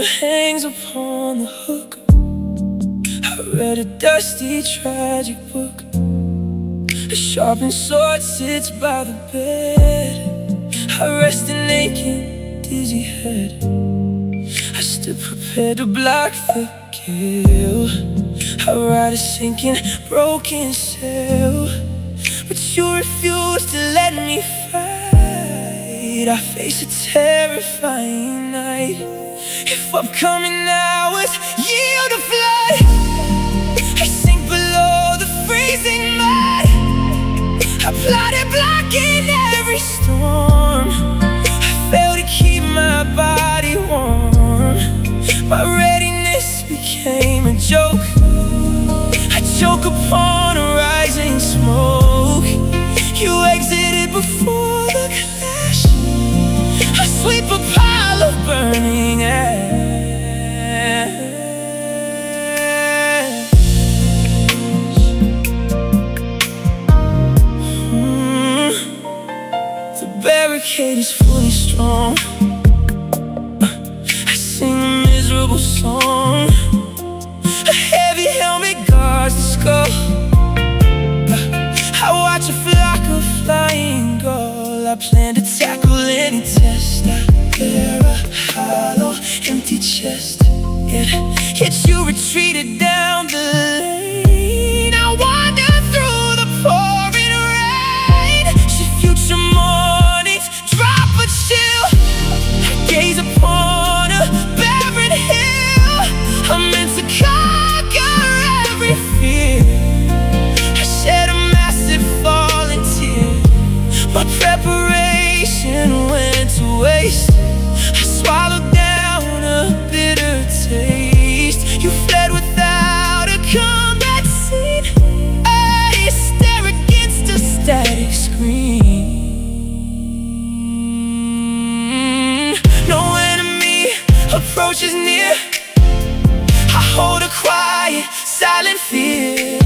hangs upon the hook. I read a dusty, tragic book. A sharpened sword sits by the bed. I rest an aching, dizzy head. I stood prepared to block the gale. I ride a sinking, broken sail, but you refuse to let me fight. I face a terrifying night. If I'm coming out with yield to flood, I sink below the freezing mud. I plotted blocking every storm. I failed to keep my body warm. My readiness became a joke. I choke upon a rising smoke. You exited before the clash. I sweep a pile of burning ash. The barricade is fully strong. I sing a miserable song. A heavy helmet guards the skull. I watch a flock of flying gull. I plan to tackle any test. I bear a hollow, empty chest. Yet you retreated down the lane. I wander through the pouring rain. Should future mornings drop a chill, I gaze upon a barren hill. I'm meant to conquer every fear. I shed a massive falling tear. My preparation went to waste. I swallowed down a bitter taste. You fled without a combat scene. I stare against a static screen. No enemy approaches near. I hold a quiet, silent fear.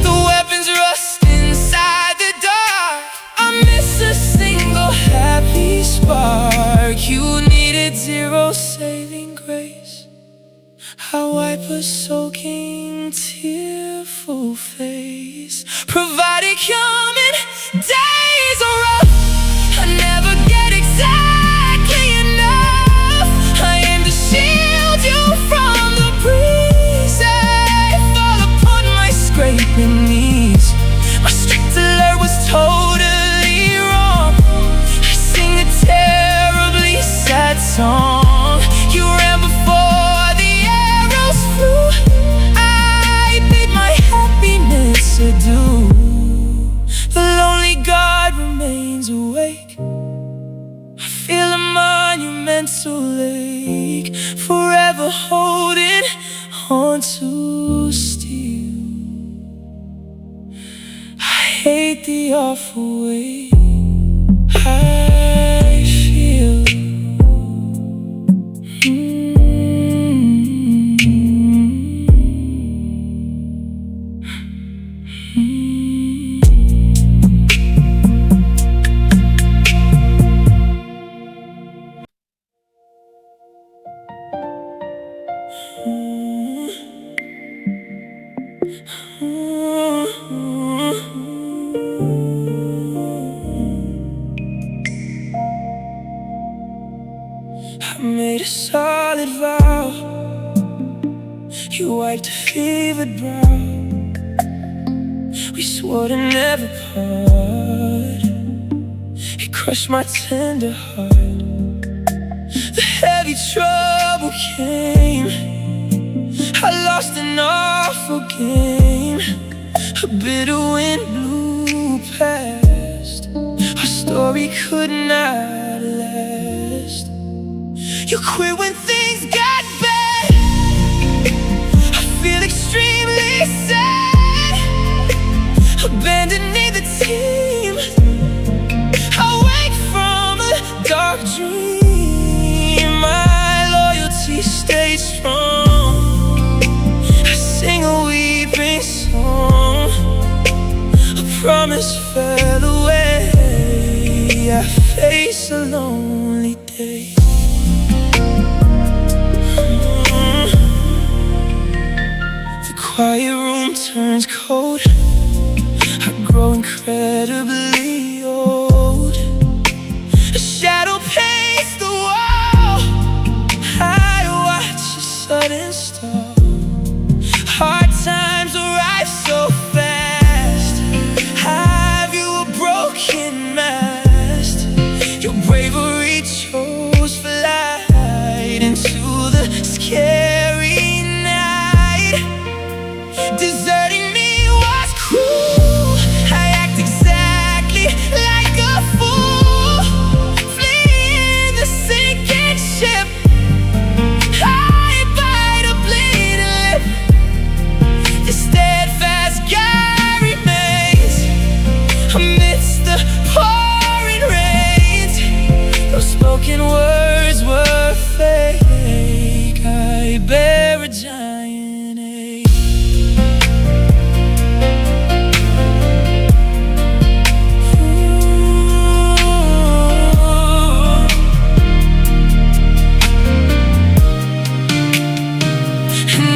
The weapons rust inside the dark. I miss a single happy spark. You needed zero saving grace. I wipe a soaking, tearful face. Provided coming days are rough, I never get exactly enough. I aim to shield you from the breeze. I fall upon my scraping knees. My strict alert was totally wrong. I sing a terribly sad song. You ran before the arrows flew. I bid my happiness adieu. The lonely guard remains awake. I feel a monumental lake, forever holding on to steel. I hate the awful way I feel. I made a solid vow. You wiped a fevered brow. We swore to never part. It crushed my tender heart. The heavy trouble came. I lost an awful game. A bitter wind blew past. Our story could not last. You quit when things got bad. I feel extremely sad, abandoning the team. I wake from a dark dream. My loyalty stayed strong. I sing a weeping song. A promise fell away. I face a lonely day. quiet room turns cold. I grow incredibly old. A shadow paints the wall. I watch a sudden stop. Hard times arrive so fast. Have you a broken mast? Your bravery chose flight into the scary night. Deserting me was cruel. I act exactly like a fool, fleeing the sinking ship. I bite a bleeding lip. The steadfast guy remains amidst the pouring rains. Those spoken words were fake. I bear a giant ache.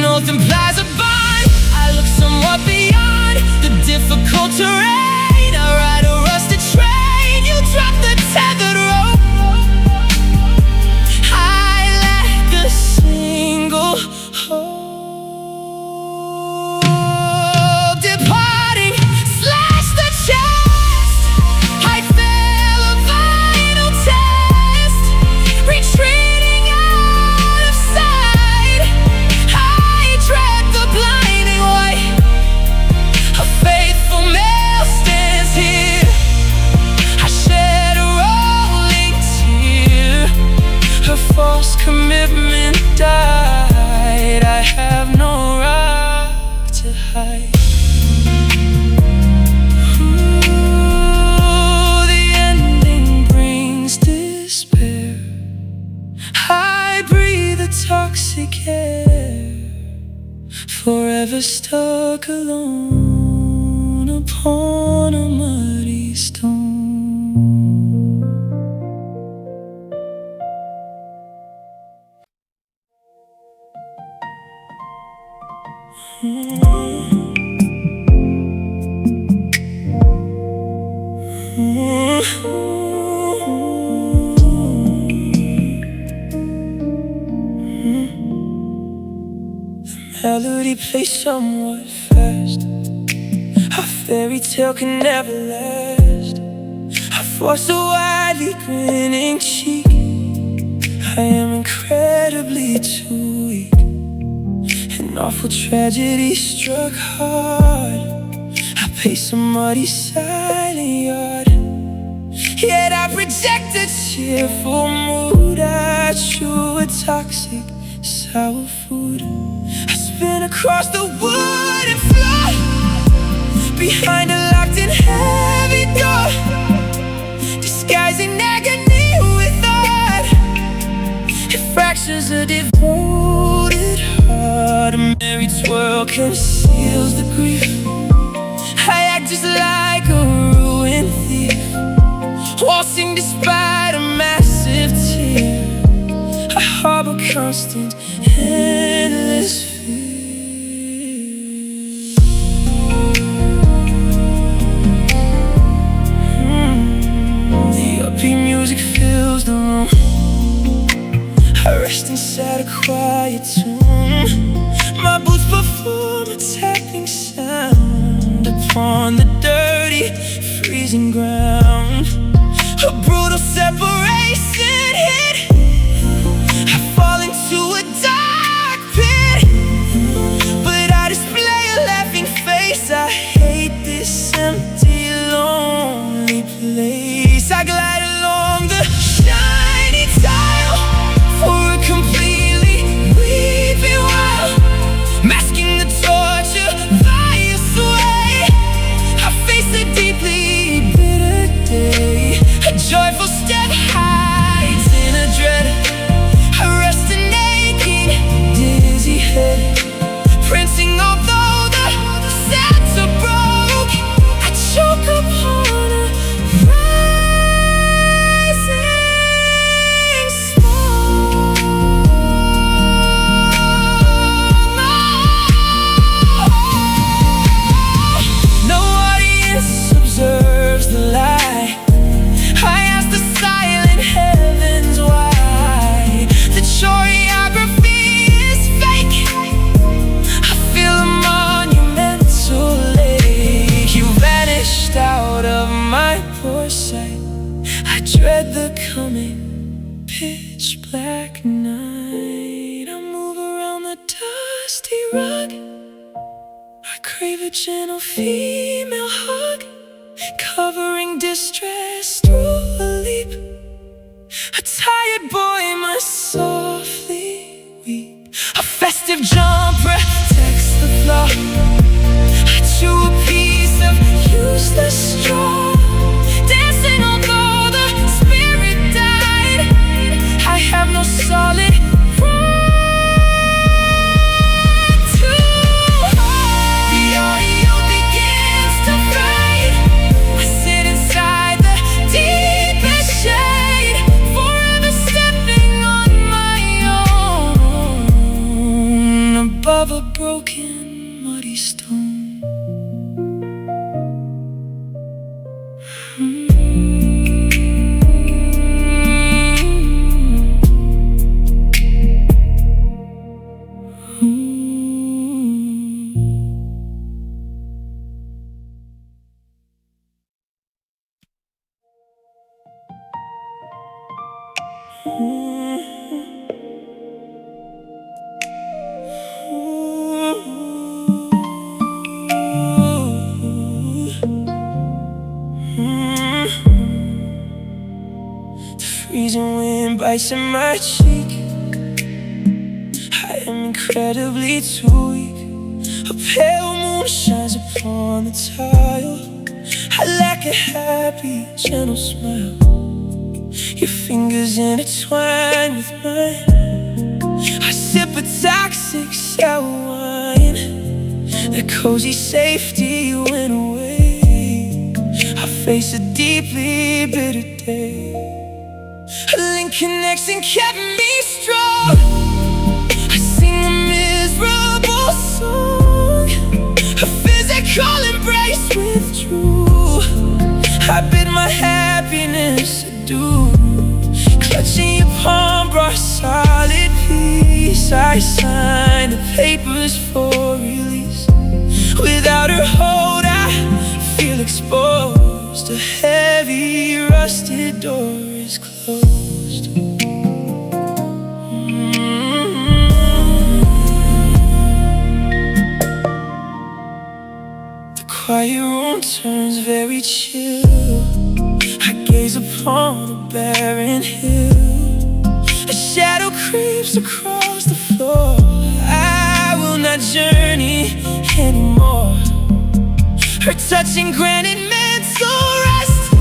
North implies a bond. I look somewhat beyond the difficult terrain. I ride a rusted train. You drop the tethered rope. I lack a single hope. Departing, slash the chest. I fail a final test. Retreating out of sight. I dread the blinding light. A faithful male stands here. I shed a rolling tear. Her false commitment died. I have no right to hide. Ooh, the ending brings despair. I breathe a toxic air, forever stuck alone upon a muddy stone. Melody plays somewhat fast. A fairy tale can never last. I force a widely grinning cheek. I am incredibly too weak. An awful tragedy struck hard. I pace a muddy silent yard. Yet I project a cheerful mood. I chew a toxic sour food. I spin across the wooden floor, behind a locked and heavy door, disguising agony with art. It fractures a devoted heart. A merry twirl conceals the grief. I act just like a ruined thief, waltzing despite a massive tear. I harbor constant, endless fear. The upbeat music fills the room. I rest inside a quiet tomb. My boots perform a tapping sound upon the dirty, freezing ground. A brutal separation hit. I fall into a dark pit, but I display a laughing face. I hate this empty, lonely place. I glide along the shiny tile for a completely weeping while, masking the torture by a sway. I face a deeply bitter crave a gentle female hug, covering distress through a leap. A tired boy must softly weep. A festive jump protects the floor. I chew a piece of useless straw, dancing although the spirit died. I have no solid above a broken, muddy stone. Freezing wind bites in my cheek. I am incredibly too weak. A pale moon shines upon the tile. I lack a happy, gentle smile. Your fingers intertwine with mine. I sip a toxic sour wine. The cozy safety went away. I face a deeply bitter day. A link connects and kept me strong. I sing a miserable song. A physical embrace withdrew. I bid my happiness adieu. Clutching your palm brought solid peace. I signed the papers for release. Without her hold I feel exposed. A heavy rusted door is closed. The quiet room turns very chill. I gaze upon a barren hill. A shadow creeps across the floor. I will not journey anymore. Her touching granted mental rest.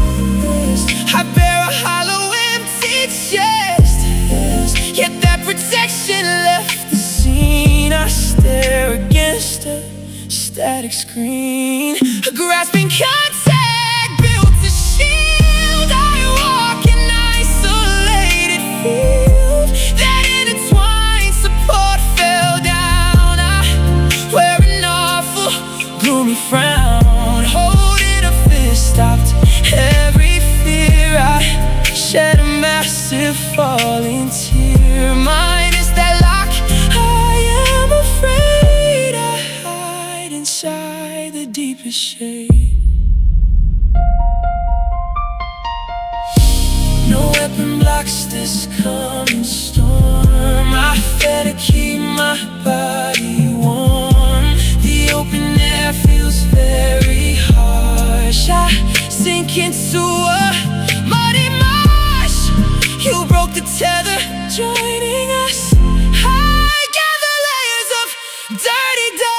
I bear a hollow empty chest. Yet that protection left the scene. I stare against a static screen. A grasping contact built a shield. I walk in isolated field. That intertwined support fell down. I wear an awful, gloomy frown. Holding a fist stopped every fear. I shed a massive falling tear. Mine is that lock. I am afraid. I hide inside the deepest shade. No weapon blocks this coming storm. I better keep my body warm. The open air feels very harsh. I sink into a muddy marsh. You broke the tether, joining us. I gather layers of dirty dust.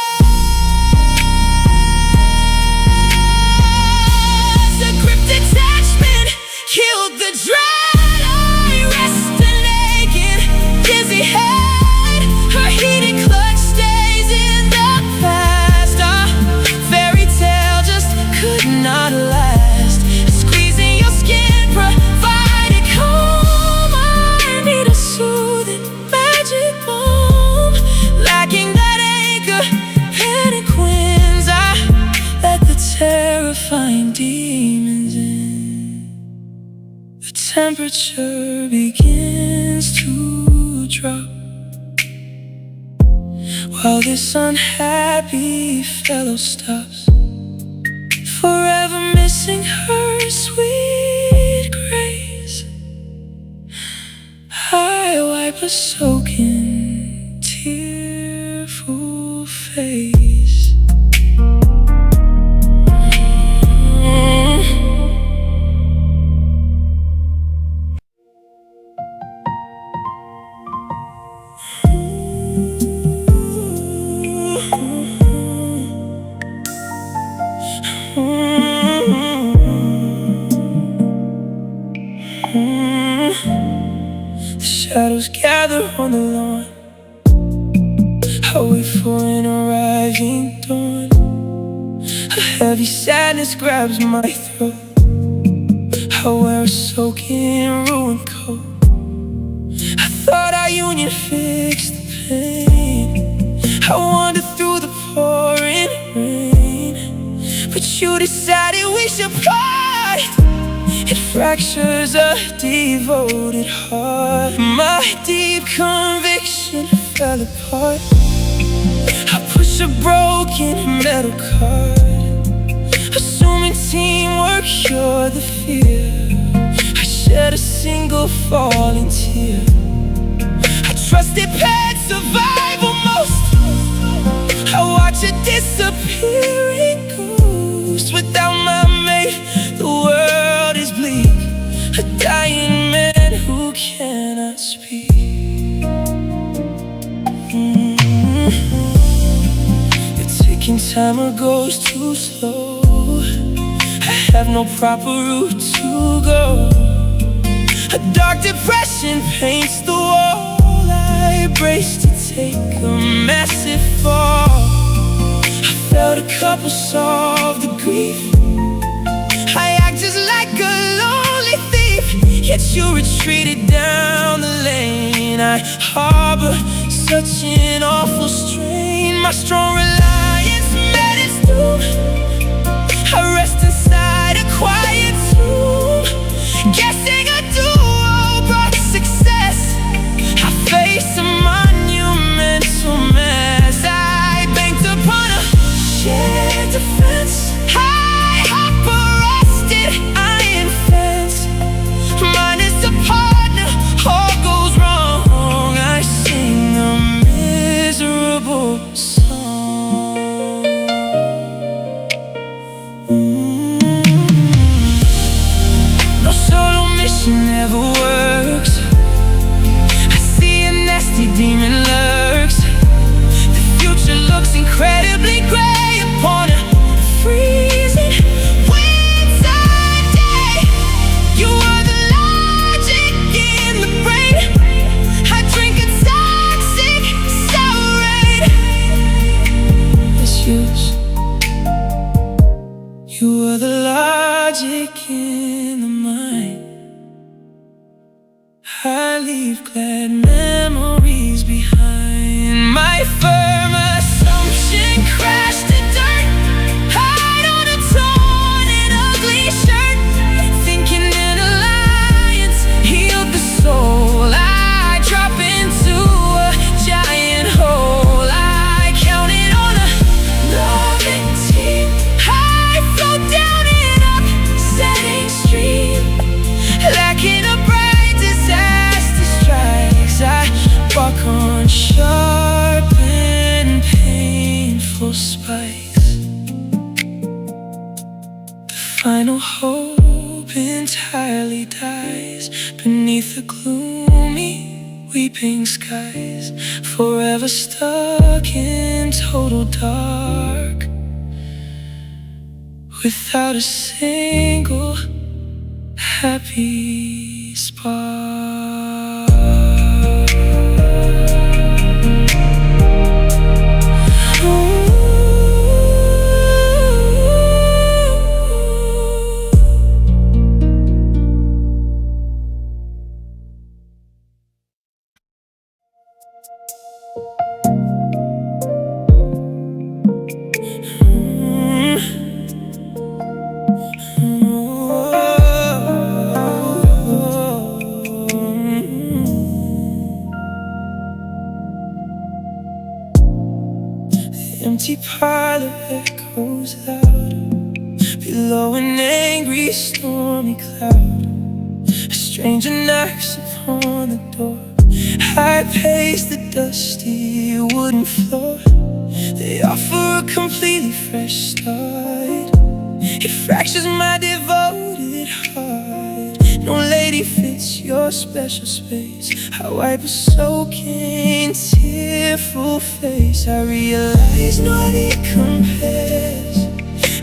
A cryptic attachment killed the dread. I rest a naked, dizzy head. Her heated clutch stays in the past. A fairy tale just could not last. Squeezing your skin provided calm. I need a soothing magic balm. Lacking that anchor, panic wins. I let the terrifying demons in. The temperature begins to drop, while this unhappy fellow stops, forever missing her sweet grace. I wipe a soaking, tearful face. The shadows gather on the lawn. I wait for an arriving dawn. A heavy sadness grabs my throat. I wear a soaking ruined coat. I thought our union fixed the pain. I wandered through the pouring rain, but you decided we should part. It fractures a devoted heart. My deep conviction fell apart. I push a broken metal card, assuming teamwork, you're the fear. I shed a single falling tear. I trusted pet survival most. I watch a disappearing ghost. Without my mate, the world is bleak. A dying man who cannot speak. Taking time goes too slow. I have no proper route to go. A dark depression paints the wall. I brace to take a massive fall. I felt a couple solve the grief. I act just like a lonely thief, yet you retreated down the lane. I harbor such an awful strain. My strong reliance met its doom. I rest inside a quiet tomb, guessing a duo brought success. I face a monumental mess. I banked upon a shared defense. I hop a rusted iron fence. Mine is a partner, all goes wrong. I sing a miserable song. No solo mission ever works. I see a nasty demon lurks. The future looks incredibly gray upon a freezing winter day. You are the logic in the brain. I drink a toxic sourade. Misuse. You are the logic in the mind. I leave glad memories behind. My firm assumption crashed to dirt. Hide on a torn and ugly shirt, thinking an alliance healed the soul. I drop into a giant hole. I counted on a loving team. I float down an upsetting stream, lacking a bright disaster strikes. I walk on sharp and painful spikes. The final hope entirely dies beneath the gloomy, weeping skies. Forever stuck in total dark, without a single happy spark. Empty parlor echoes loud below an angry, stormy cloud. A stranger knocks upon the door. I pace the dusty wooden floor. They offer a completely fresh start. It fractures my devoted heart. No lady fits your special space. I wipe a soaking, tearful face. I realize nobody compares.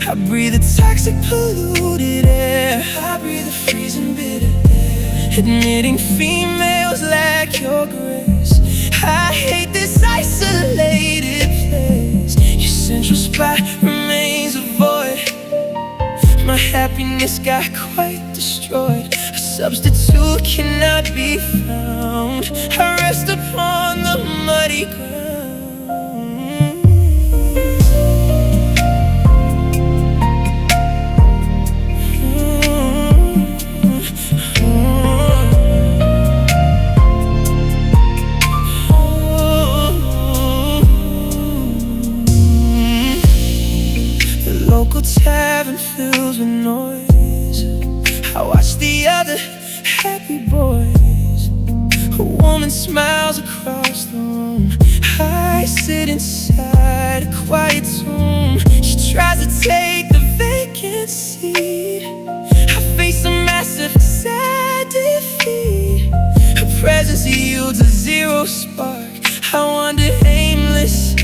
I I breathe the toxic polluted air. I breathe the freezing bitter air. Admitting females lack your grace. I hate this isolated place. Your central spot remains a void. My happiness got quite destroyed. A substitute cannot be found. I rest upon the muddy ground. Local tavern fills with noise. I watch the other happy boys. A woman smiles across the room. I sit inside a quiet tomb. She tries to take the vacant seat. I face a massive sad defeat. Her presence yields a zero spark. I wander aimless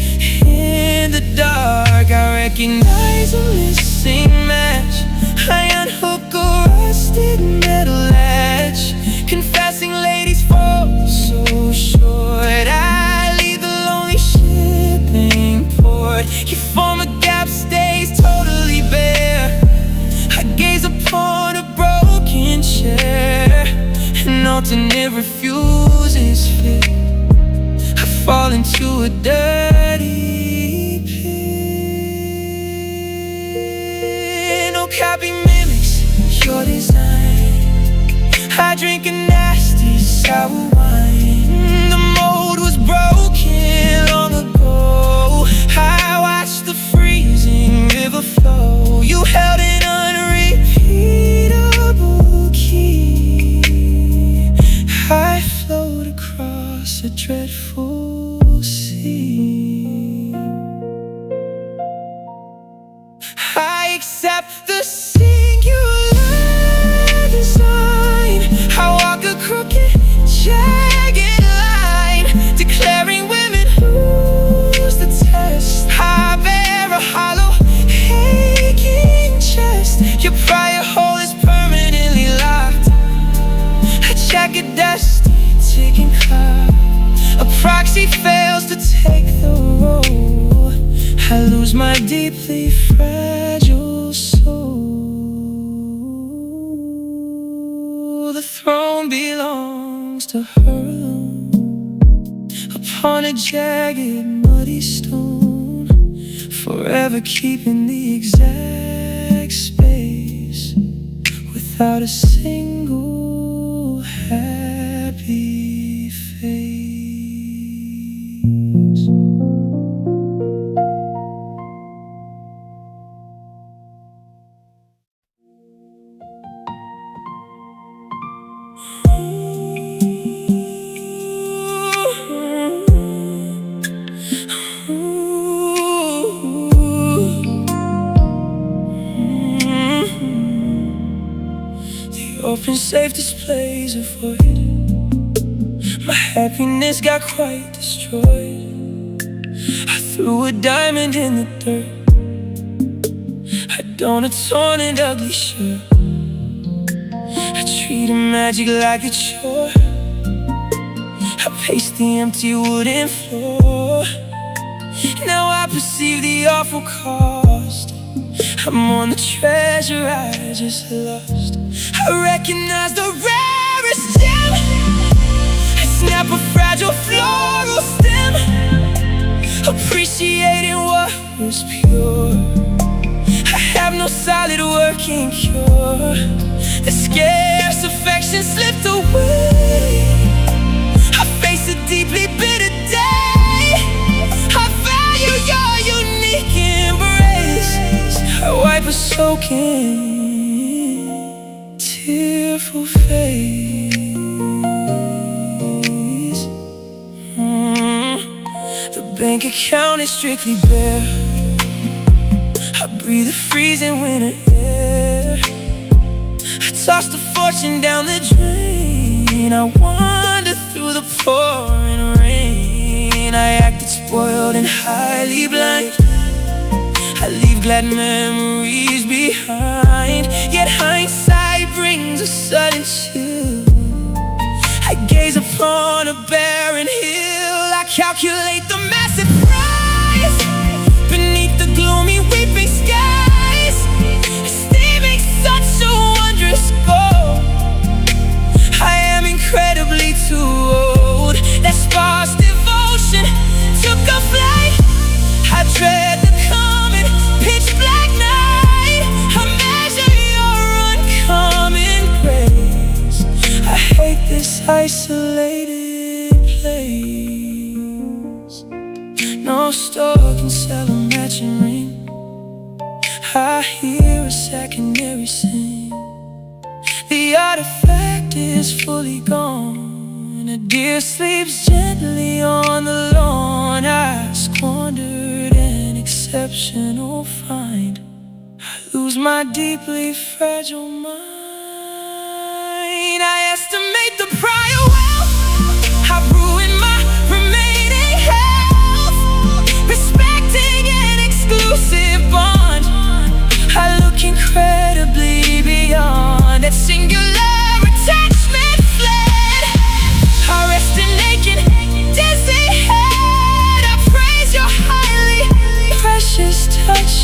in the dark. I recognize a missing match. I unhook a rusted metal latch. Confessing ladies fall so short. I leave the lonely shipping port. Your former gap stays totally bare. I gaze upon a broken chair. An alternate refuses fit. I fall into a dirty pit. No copy mimics your design. I drink a nasty sour wine. The mold was broken long ago. I watched the freezing river flow. You held an unrepeatable key. I float across a dreadful sea. I accept the singular design. I walk a crooked, jagged line, declaring women lose the test. I bear a hollow, aching chest. Your prior hole is permanently locked. I check a dusty ticking clock. A proxy fails to take the role. I lose my deeply fragile soul. The throne belongs to her alone. Upon a jagged, muddy stone, forever keeping the exact space, without a single happy face. Open safe displays of void. My happiness got quite destroyed. I threw a diamond in the dirt. I donned a torn and ugly shirt. I treated magic like a chore. I paced the empty wooden floor. Now I perceive the awful cost. I'm on the treasure I just lost. I recognize the rarest gem. I snap a fragile floral stem, appreciating what was pure. I have no solid working cure. The scarce affection slipped away. I face a deeply bitter day. I value your unique embrace. I wipe a soaking, tearful face. The bank account is strictly bare. I breathe the freezing winter air. I tossed a fortune down the drain. I wander through the pouring rain. I acted spoiled and highly blind. I leave leave glad memories behind. Yet hindsight brings a sudden chill. I gaze upon a barren hill. I calculate the massive price beneath the gloomy weeping skies, esteeming such a wondrous goal. I am incredibly too old. That sparse devotion took a flight. I dread the coming pitch black night. I measure your uncommon grace. I hate this isolated place. No store can sell a matching ring. I hear a secondary sing. The artifact is fully gone. A deer sleeps gently on the lawn. I squandered an exceptional find. I lose my deeply fragile mind. I estimate the prior wealth. I've ruined my remaining health, respecting an exclusive bond. I look incredibly beyond that singular attachment fled. I rest in naked, dizzy head. I praise your highly precious touch.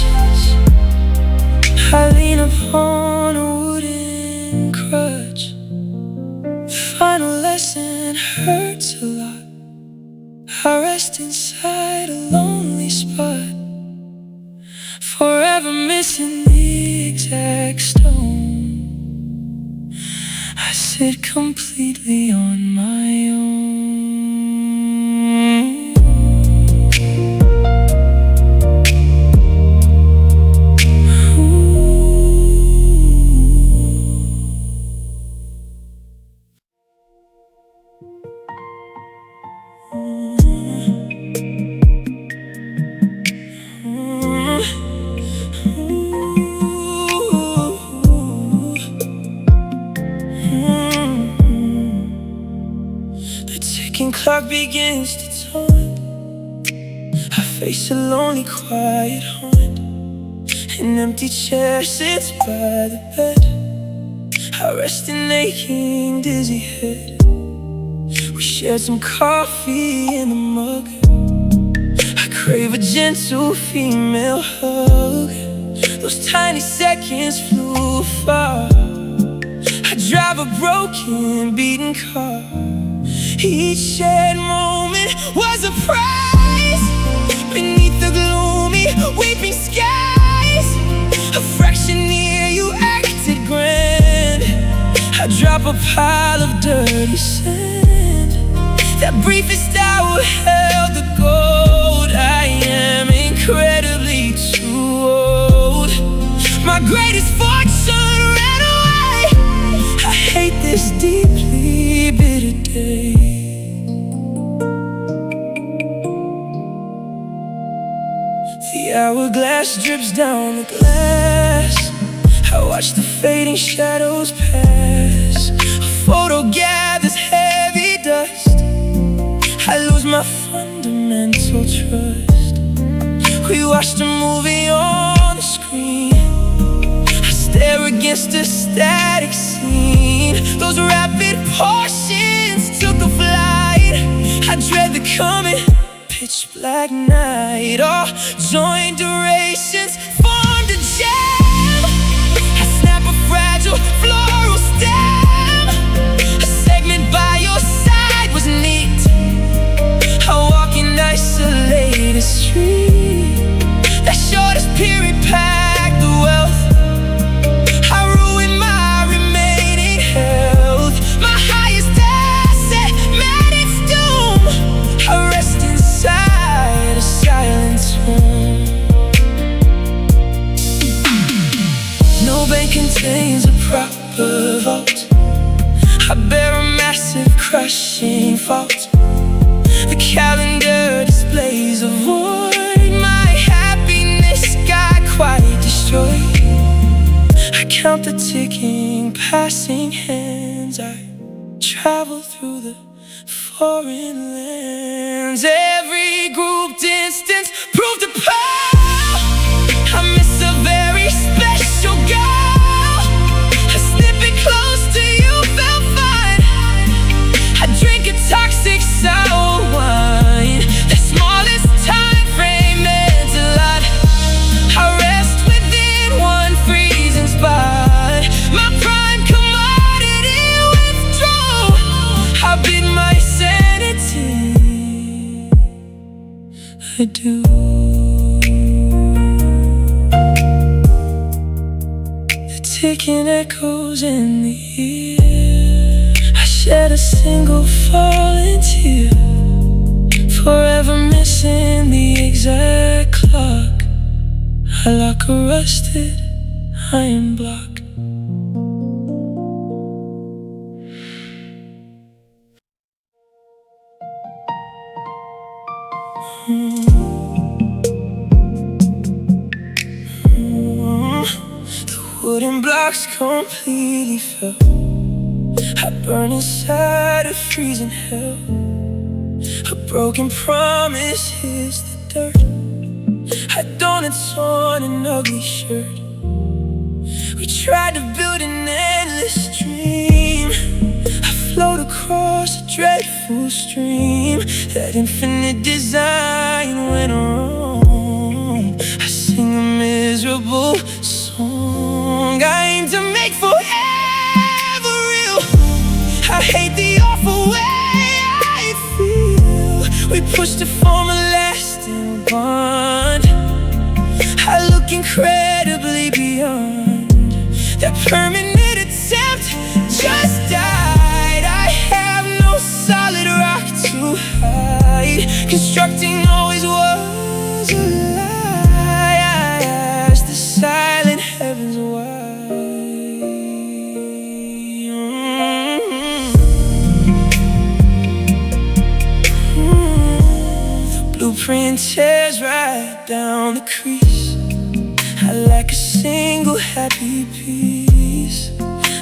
I lean upon a wooden crutch. The final lesson hurts a lot. I rest inside a lonely spot, forever missing the exact stone. I sit completely on my own. Clock begins to taunt. I face a lonely, quiet haunt. An empty chair sits by the bed. I rest in aching, dizzy head. We shared some coffee in the mug. I crave a gentle female hug. Those tiny seconds flew far. I drive a broken, beaten car. Each shared moment was a prize. Beneath the gloomy, weeping skies, a fraction near you acted grand. I drop a pile of dirty sand. That briefest hour held the gold. I am incredibly too old. My greatest fortune ran away. I hate this deeply bitter day. The hourglass drips down the glass. I watch the fading shadows pass. A photo gathers heavy dust. I lose my fundamental trust. We watched a movie on the screen. I stare against a static scene. Those rapid portions took a flight. I dread the coming pitch black night. All joined durations formed a jam. I snap a fragile floral stem. A segment by your side was neat. I walk in isolated street. That shortest period packed the wealth. I ruined my remaining health. My highest asset met its doom. I rest inside a silent tomb. No bank contains a proper vault. I bear a massive crushing fault. The calendar displays a void. My happiness got quite destroyed. I count the ticking, passing hands. I travel through the foreign lands. Every grouped instance proved a pearl. I miss I do. The ticking echoes in the ear. I shed a single falling tear, forever missing the exact clock. I lock a rusted iron block. The wooden blocks completely fell. I burn inside a freezing hell. A broken promise hits the dirt. I donned a torn and ugly shirt. We tried to build an endless dream. I float across a dreadful stream. That infinite design went wrong. I sing a miserable song. I aim to make forever real. I hate the awful way I feel. We pushed to form a lasting bond. I look incredibly beyond. That permanent attempt just died. I have no solid rock to hide. Constructing always was a lie. I asked the silent heavens why. The blueprint tears right down the crease. I lack a single happy piece.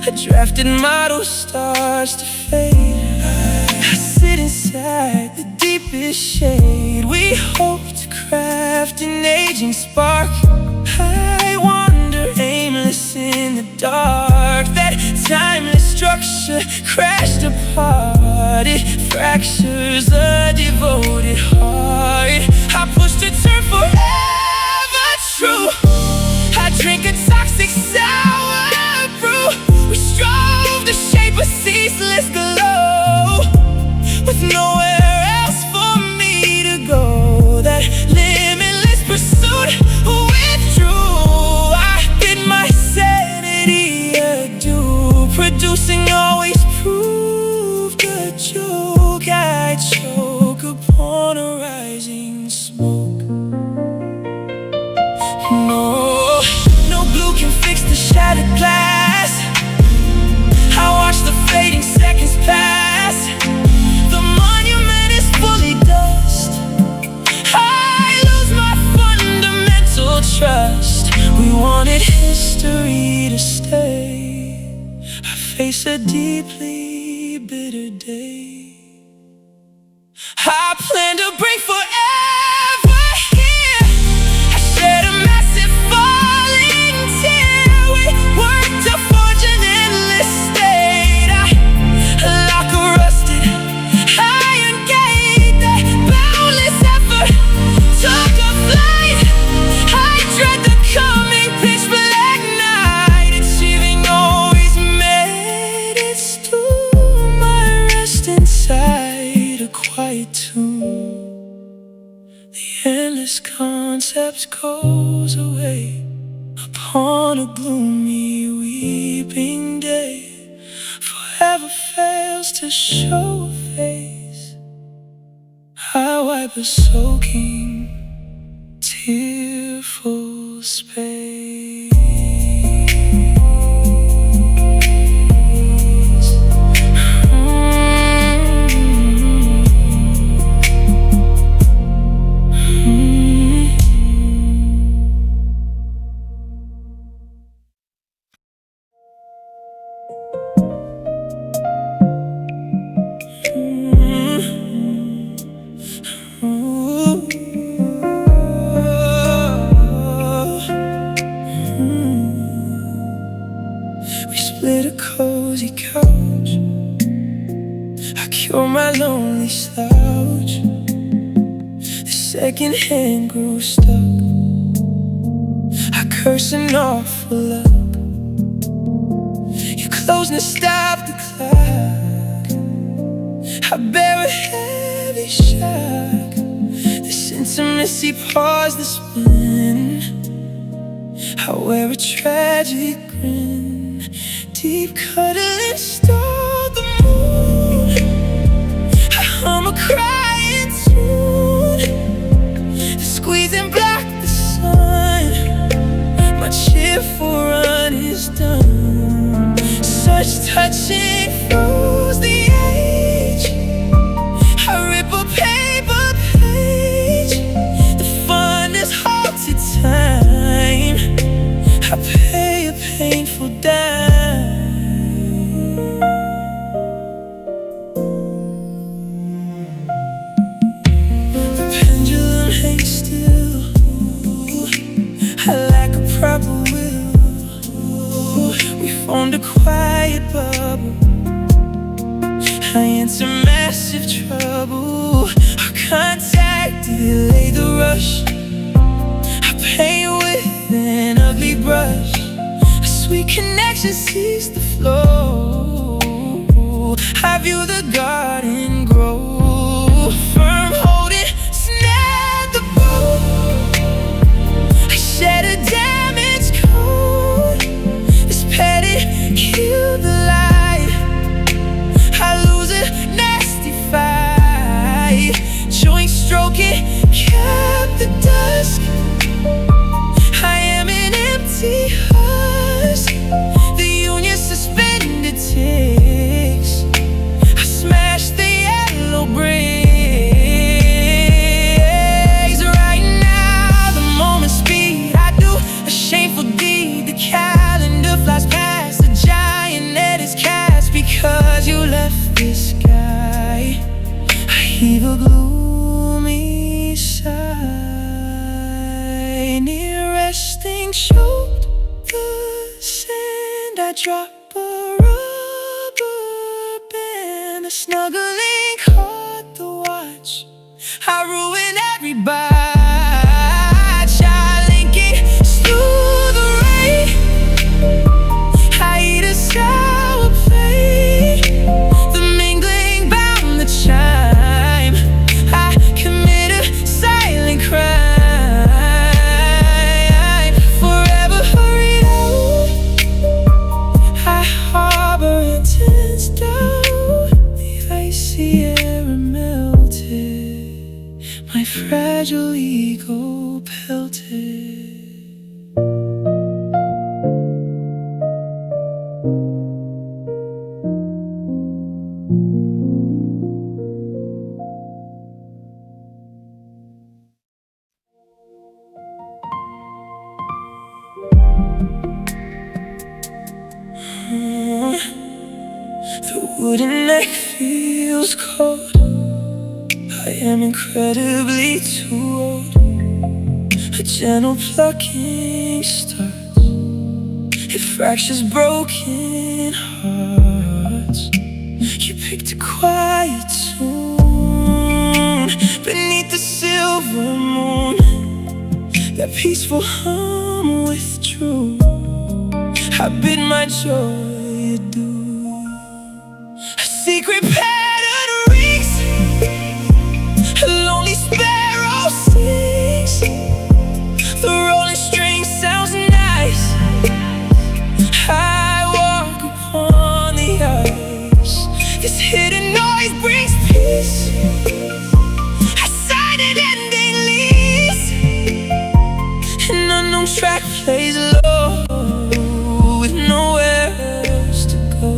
A drafted model starts to fade. I sit inside the deepest shade. We hope to craft an aging spark. I wander aimless in the dark. That timeless structure crashed apart. It fractures the devoted heart. I push to turn forever true. I drink a toxic sour brew. We strove to shape a ceaseless glow, with nowhere else for me to go. That limitless pursuit withdrew. I bid my sanity adieu. Producing always proved a joke. I choke upon a rising smoke. No blue can fix the shattered glass. I watch the fading seconds pass. The monument is fully dust. I lose my fundamental trust. We wanted history to stay. I face a deeply bitter day. I plan to break forever here. I shed a massive falling tear. We worked to forge an endless state. I lock a rusted iron gate. That boundless effort took a flight. I dread the coming pitch black night. Achieving always made its doom. I rest inside a quiet tomb. The endless concept goes away upon a gloomy weeping day. Forever fails to show a face. I wipe a soaking, tearful space. We split a cozy couch. I cure my lonely slouch. The second hand grew stuck. I curse an awful luck. Your closeness stopped the clock. I bear a heavy shock. This intimacy paused the spin. I wear a tragic grin, deep cuddling stole the moon. I hum a crying tune, squeezing black the sun. My cheerful run is done. Such touching froze the age. I rip a paper page. The fun is halted time. I pay a painful dime. The pendulum hangs still. I lack a proper will. We formed a quiet bubble. I enter massive trouble. Our contact delayed the rush. I paint with an ugly brush. A sweet connection sees the flow. I view the garden grow. Firm holding, snap the bow. I shed a damaged coat. This petty killed the light. I lose a nasty fight. Joint stroking, kept the dusk. I am an empty husk. The union suspended ticks. I smashed the yellow bricks. Right now, the moment speed. I do a shameful deed. The calendar flies past. The giant net is cast because you left this guy. I heave a gloomy sigh. Near resting, choked the sand. I drop a rubber band. A snuggling caught the watch. I ruin every botch. I link it through the rain. I eat a sour plate. The mingling bound the chime. I commit a silent crime. Forever hurried out. I harbor intense doubt. The icy air melted. My fragile ego pelted. The wooden neck feels cold. I am incredibly too old. A gentle plucking starts. It fractures broken hearts. You picked a quiet tune beneath the silver moon. That peaceful hum withdrew. I bid my joy adieu. A secret pattern reeks. A lonely sparrow sings. The rolling string sounds nice. I walk upon the ice. This hidden noise brings peace. I sign an ending lease. An unknown track plays low with nowhere else to go.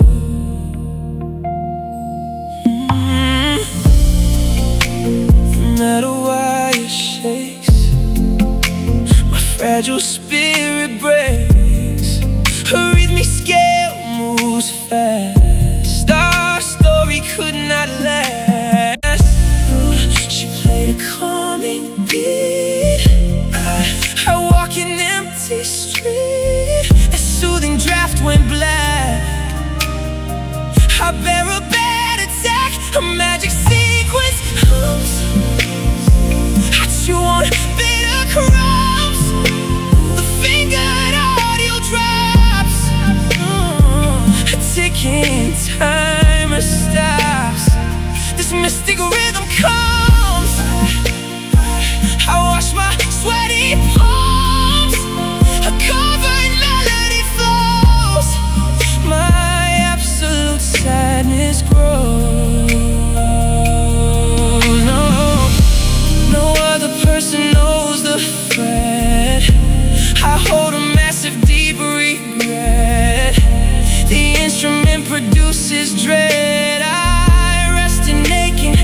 produces dread. I rest in aching,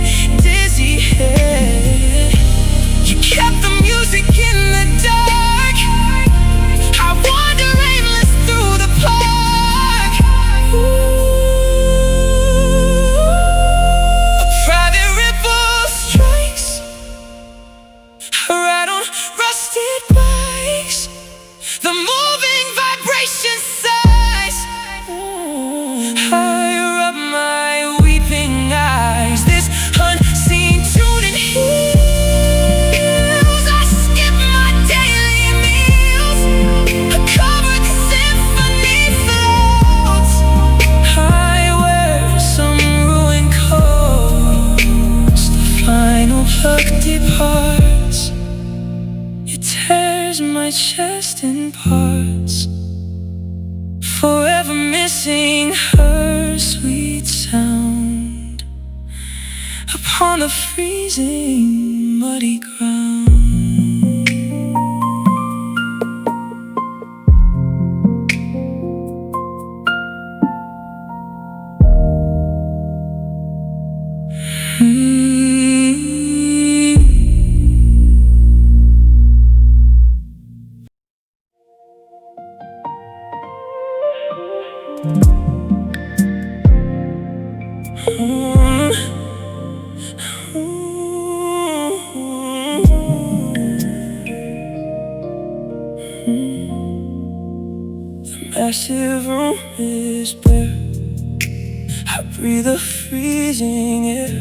dizzy head. You kept the music in the dark. I wander aimless through the park. A private ripple strikes. I ride on rusted bikes. The moving vibration sighs. I rub my weeping eyes. This unseen tuning heals. I skip my daily meals. I cover the symphony floats. I wear some ruined coats. The final plug departs. It tears my chest in parts, forever missing her sweet sound upon the freezing muddy ground. The massive room is bare. I breathe the freezing air.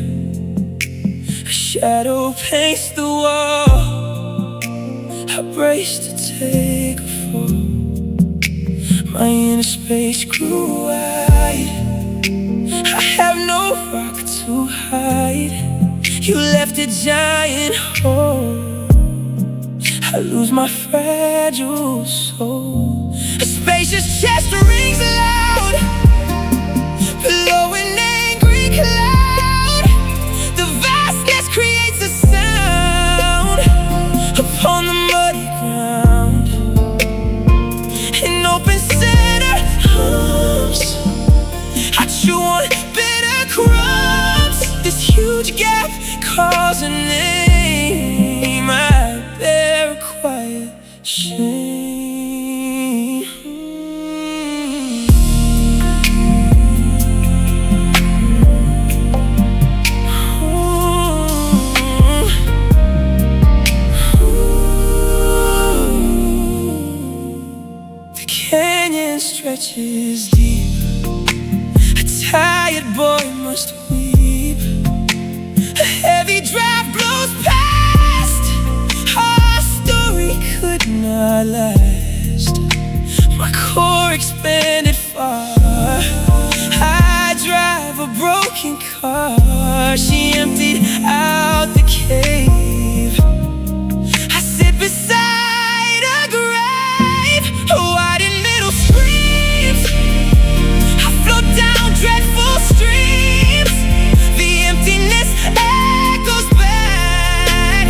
A shadow paints the wall. I brace to take a fall. My inner space grew wide. I have no rock to hide. You left a giant hole. I lose my fragile soul. A spacious chest rings loud below an angry cloud. The vastness creates a sound upon the muddy ground. In open center arms, I chew on bitter crumbs. This huge gap calls a name. I bear a quiet shame. The canyon stretches deep. A tired boy must weep. A heavy draft blows past. Our story could not last. My core expanded far. I drive a broken car. She emptied out the cave. I sit beside a grave. Wide in middle screams. I float down dreadful streams. The emptiness echoes back.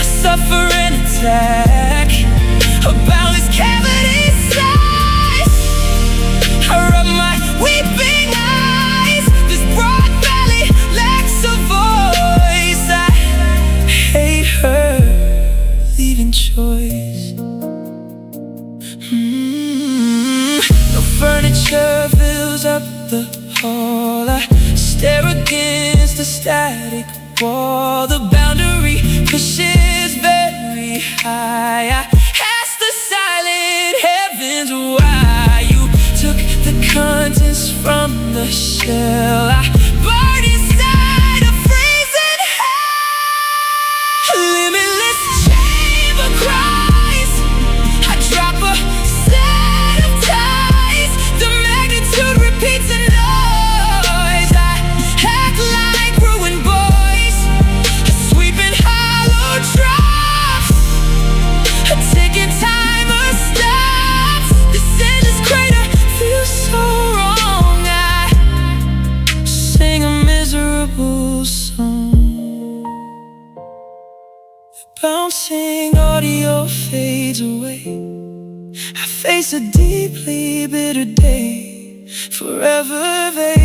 I suffer an attack. A boundless cavity size. I rub my weeping eyes. This broad valley lacks a voice. I hate her leaving choice. No furniture fills up the hall. I stare against the static wall. The boundary pushes very high. I ask the silent heavens why you took the contents from the shell. I burn inside a freezing hell. Limitless chamber cries. I drop a set of ties. The magnitude repeats a noise. I act like ruined boys, sweeping hollow drops. A ticking timer stops. This endless crater feels so wrong. I sing a miserable song. The bouncing audio fades away. I face a deeply bitter day, forever vague.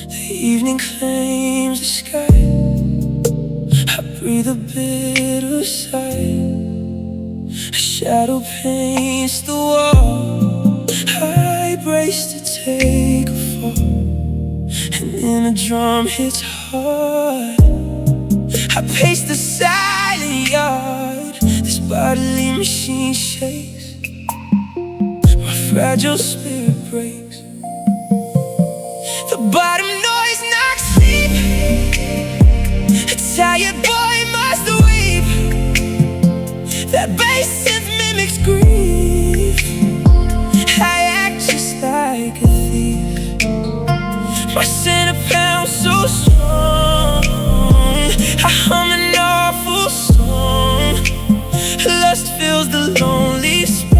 The evening claims the sky. I breathe a bitter sigh. A shadow paints the wall. I brace to take a fall, and then a drum hits hard. I pace the silent yard. This bodily machine shakes. My fragile spirit breaks. The bottom noise knocks sleep. A tired boy must weep. That bass synth mimics grief. I act just like a thief. My center pounds so strong. I hum an awful song. Lust fills the lonely space.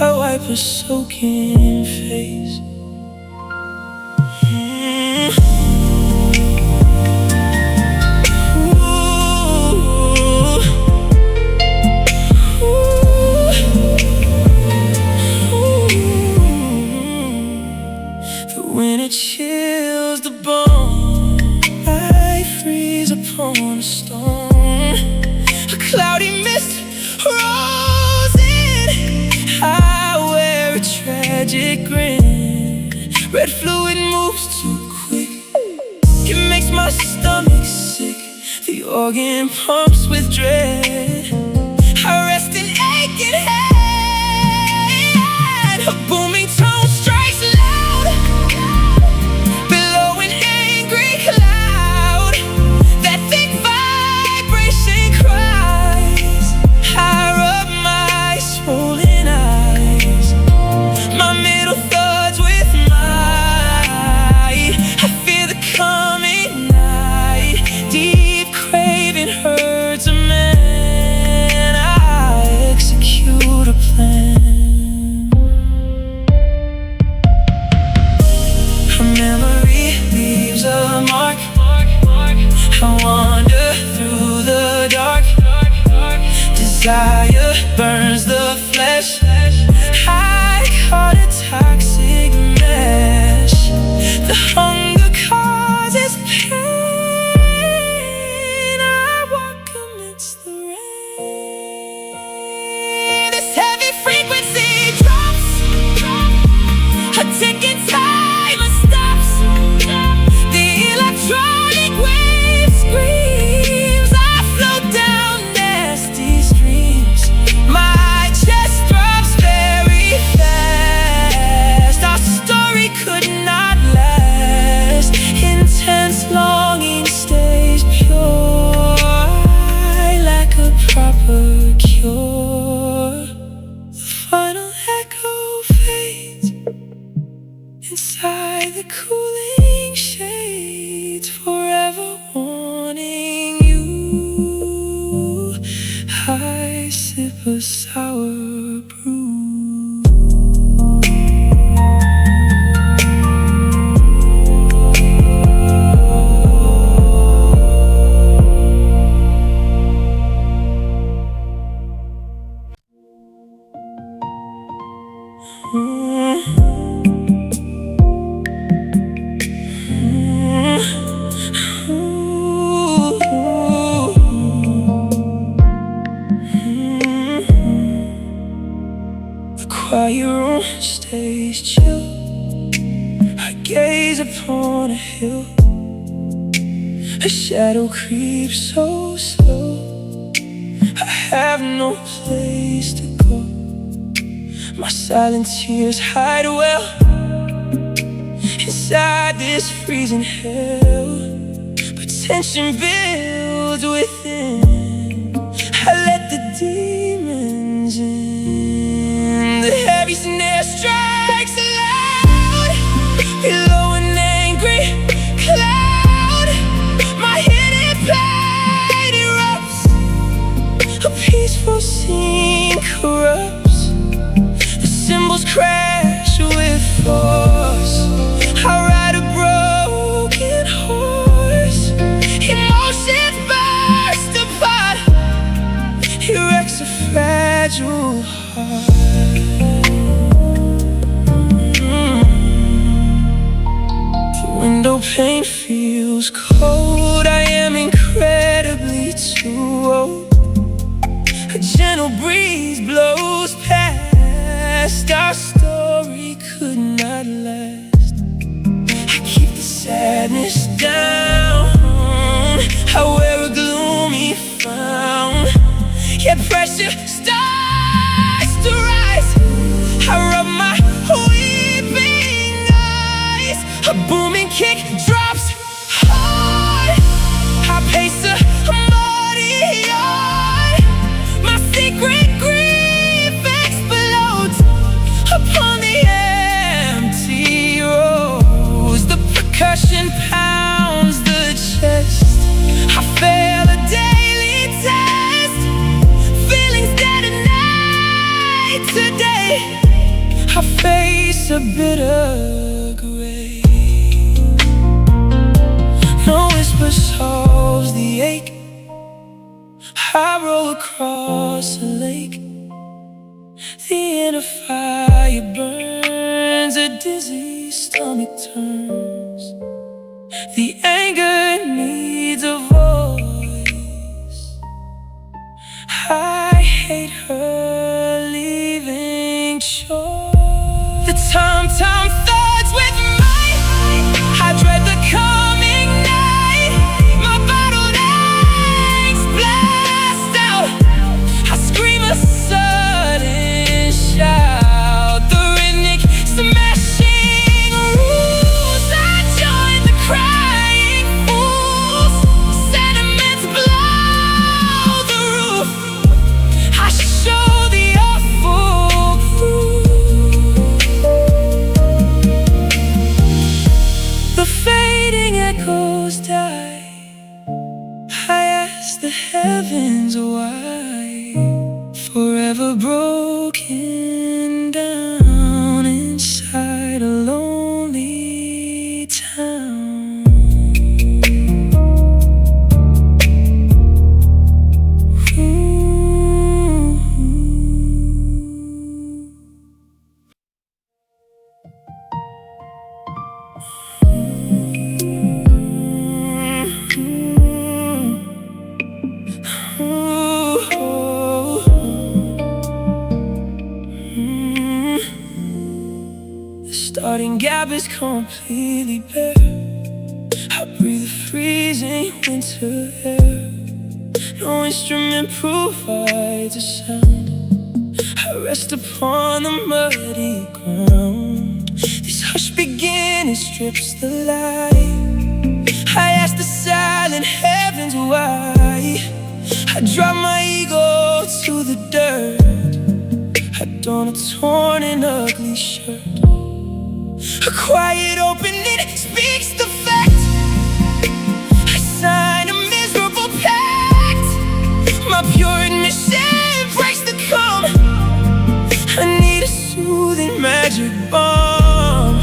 I wipe a soaking face. When it chills the bone, I freeze upon a stone. A cloudy mist rolls in. I wear a tragic grin. Red fluid moves too quick. It makes my stomach sick. The organ pumps with dread. I rest in aching head. A booming tone strikes loud. Desire burns the flesh. I caught a toxic mesh. The hunger causes pain. I walk amidst the rain. This heavy frequency drops. A ticking timer stops. The electronic wave screams. I float down nasty streams. My chest drops very fast. Our story could not last. Intense longing stays pure. I lack a proper cure. The final echo fades inside the cooling shades, forever wanting you. I sip a sour brew. The quiet room stays chill. I gaze upon a hill. A shadow creeps so slow. I have no place to go. My silent tears hide well inside this freezing hell. But tension builds within. I let the demons in. The heavy snare strikes loud below an angry cloud. My hidden pain erupts. A peaceful scene corrupts. The cymbals crash with force. I ride a broken though pain feels cold, I am incredibly too old. A gentle breeze blows past, our story could not last. I keep the sadness down, I wear a gloomy frown, yet pressure starts to rise. I rub my weeping eyes, a booming kick drops hard, I pace a muddy yard, my secret grief explodes upon the empty roads. The percussion pounds the chest, I fail a daily test, feelings dead at night. Today I face a bitter grave. No whisper solves the ache, I roll across a lake. The inner fire burns, a dizzy stomach turns. The anger needs a voice, I hate her leaving shore. The tom-tom thuds with might, I dread the coming night. My bottled aches blast out, I scream a sudden shout. The rhythmic smashing rules, I join the crying fools. Sentiments blow the roof, I show the awful proof. The fading echoes die, I ask the heavens why. Forever broken down inside a lonely town. The starting gap is completely bare, I breathe the freezing winter air. No instrument provides a sound, I rest upon the muddy ground. This hush beginning strips the light, I ask the silent heavens why. I drop my ego to the dirt, I don a torn and ugly shirt. A quiet opening speaks the fact, I sign a miserable pact. My pure admission breaks the calm, I need a soothing magic bomb.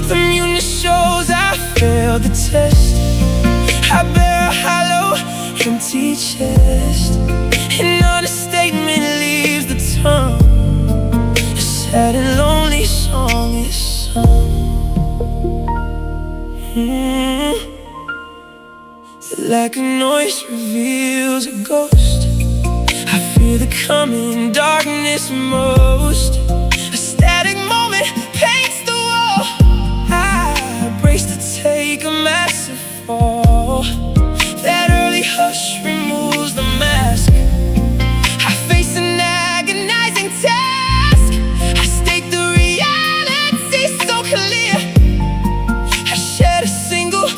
The muteness shows I failed the test, I bear a hollow, empty chest. An understatement leaves the tongue, a sad and lonely song is sung. The lack of noise reveals a ghost, I fear the coming darkness most. A static moment paints the wall, I brace to take a massive fall. That early hush removes the mask, I face an agonizing task. I state the reality so clear, I shed a single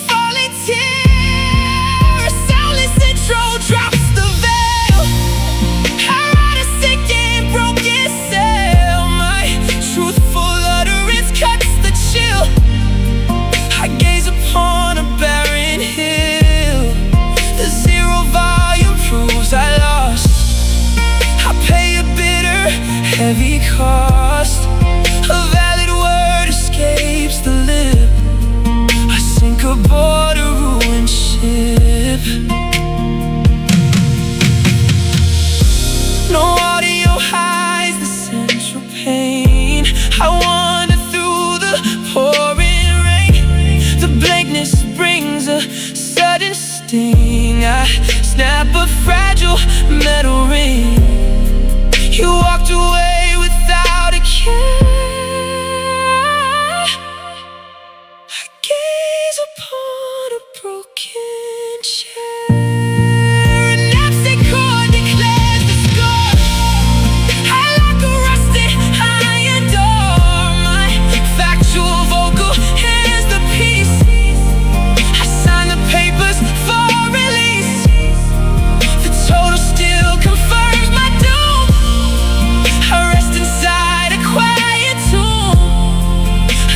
falling tear. A soundless intro drops the veil, I ride a sinking broken sail. My truthful utterance cuts the chill, I gaze upon a barren hill. The zero sting. I snap a fragile metal ring. You walked away without a care. I gaze upon a broken chair. An absent chord declares the score. I like a rusted iron door. My factual vocal is the piece. I sign the papers for release. The total still confirms my doom. I rest inside a quiet tomb.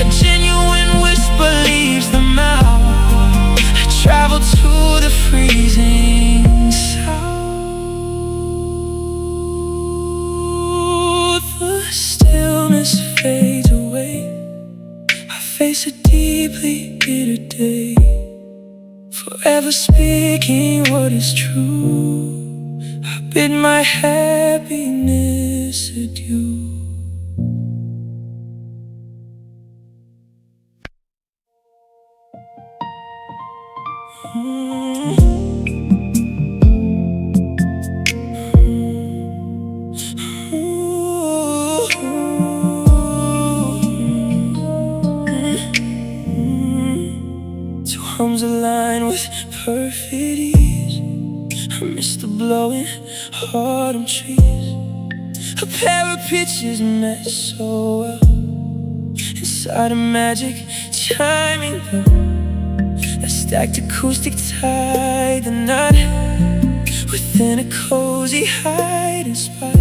A genuine whisper leaves the mouth. I travel to the freezing south. The stillness fades away. I face a deeply bitter day. Forever speaking what is true. I bid my happiness adieu. Two hums align with perfect ease. I miss the blowing autumn trees. A pair of pitches met so well inside a magic chiming bell. A stacked acoustic tied the knot within a cozy hiding spot.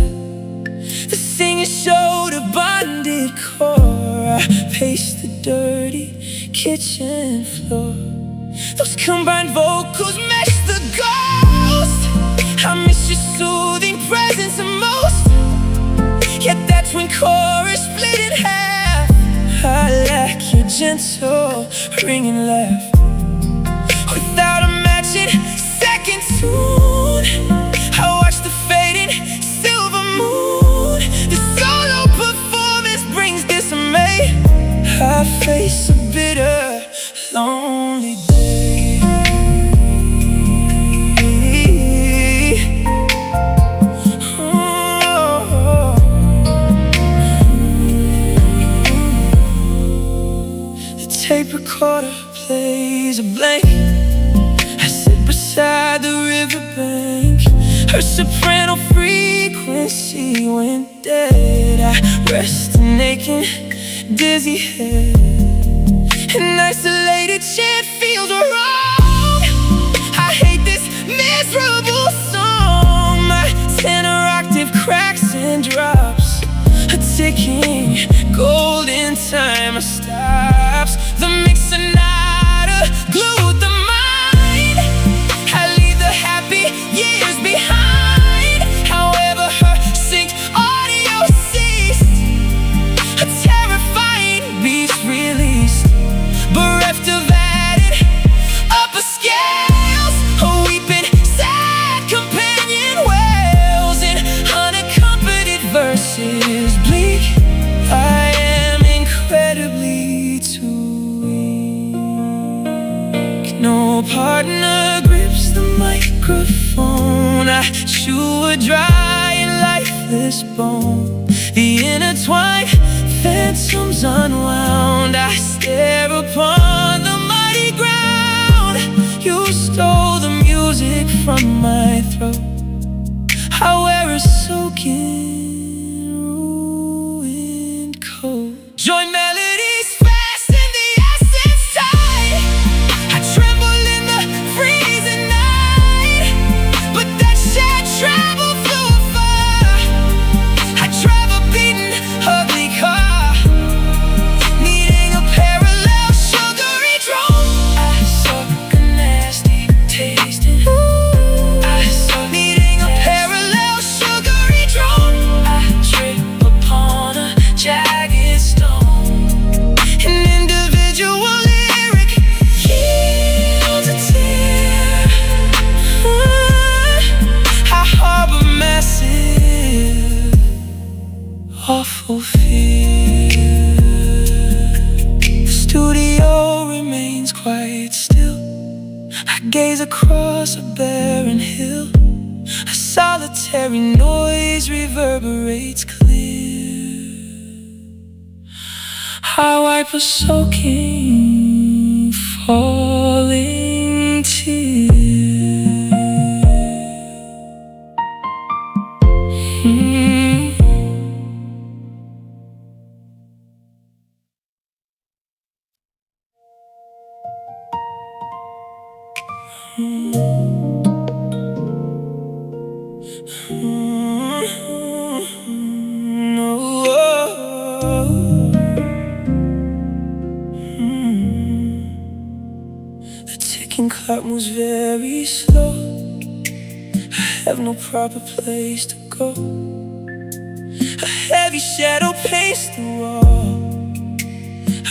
The singer showed a bonded core. I paced the dirty kitchen floor. Those combined vocals match the ghost. I miss your soothing presence the most. Yet that's when chorus split in half. I lack your gentle ringing laugh. Without a matching second tune, I watch the fading silver moon. The solo performance brings dismay. I face a bitter, lonely day. The tape recorder plays a blank. I sit beside the riverbank. Her soprano frequency went dead. I rest an aching, dizzy head. An isolated chant feels wrong. I hate this miserable song. My tenor octave cracks and drops. A ticking golden timer stops. The mix sonata glued the mind. I leave the happy years behind. However, her synced audio ceased. A terrifying beast released, bereft of added upper scales. A weeping, sad companion wails in unaccompanied verses bleak. I am incredibly too weak. No partner grips the microphone. I chew a dry and lifeless bone. The intertwined phantoms unwound. I stare upon the mighty ground. You stole the music from my throat. I wear a soaking, ruined coat. Join melodies fast and the essence tight. I tremble in the freezing night, but that shared travel flew afar. I drive a beaten, ugly car, needing a parallel sugary Gaze across a barren hill. A solitary noise reverberates clear. I wipe a soaking, falling tear. The ticking clock moves very slow. I have no proper place to go. A heavy shadow paints the wall.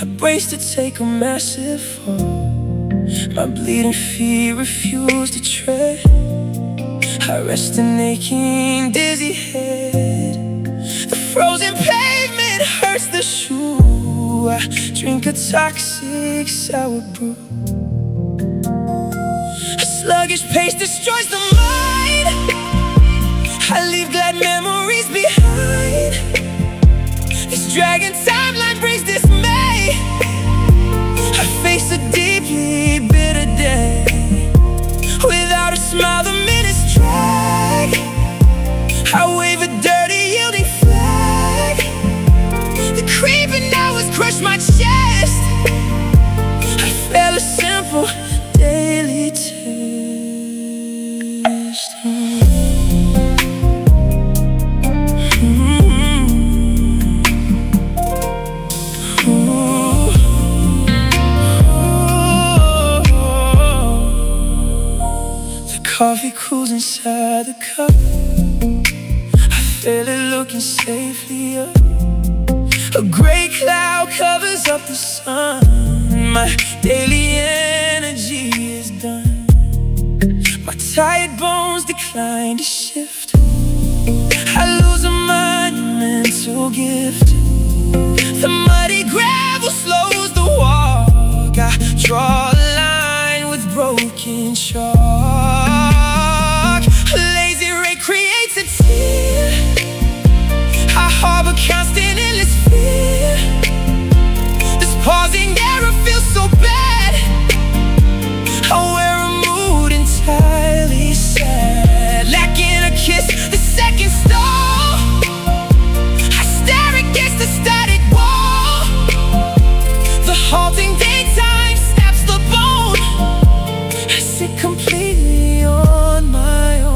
I brace to take a massive fall. My bleeding feet refuse to tread. I rest an aching, dizzy head. The frozen pavement hurts the shoe. I drink a toxic sour brew. A sluggish pace destroys the mind. I leave glad memories behind. This dragging timeline brings dismay. I face a deeply bitter day. Without a smile the minutes drag. I wave a dirty yielding flag. The creeping hours crush my chest. I fail a simple daily test. Coffee cools inside the cup. I feel it looking safely up. A gray cloud covers up the sun. My daily energy is done. My tired bones decline to shift. I lose a monumental gift. The muddy gravel slows the walk. I draw a line with broken chalk. Creates a tear. I harbor constant endless fear. This pausing error feels so bad. I wear a mood entirely sad. Lacking a kiss, the second stall. I stare against the static wall. The halting daytime snaps the bone. I sit completely on my own.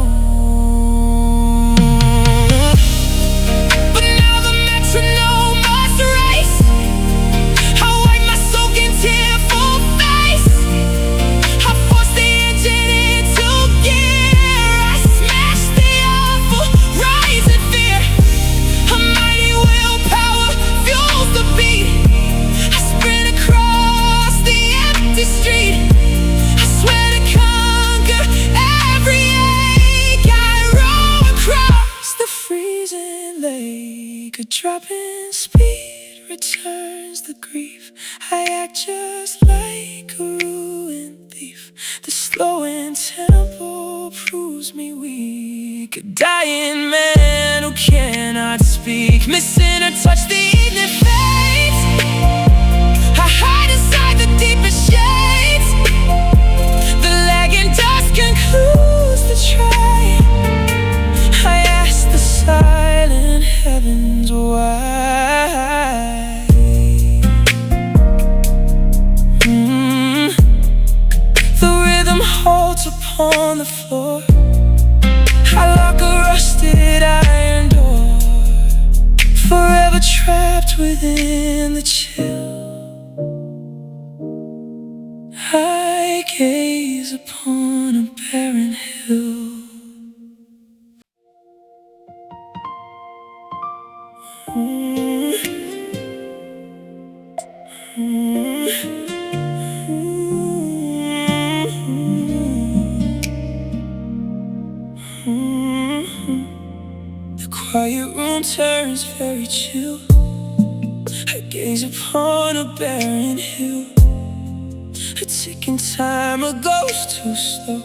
A drop in speed returns the grief. I act just like a ruined thief. The slowing tempo proves me weak. A dying man who cannot speak. Missing a touch, the evening fades. I hide inside the deepest shades. The lagging dust concludes the train. I ask the silent heavens why. The rhythm halts upon the floor. I lock a rusted iron door. Forever trapped within the chill. I gaze upon a barren hill. The quiet room turns very chill. I gaze upon a barren hill. A ticking time goes too slow.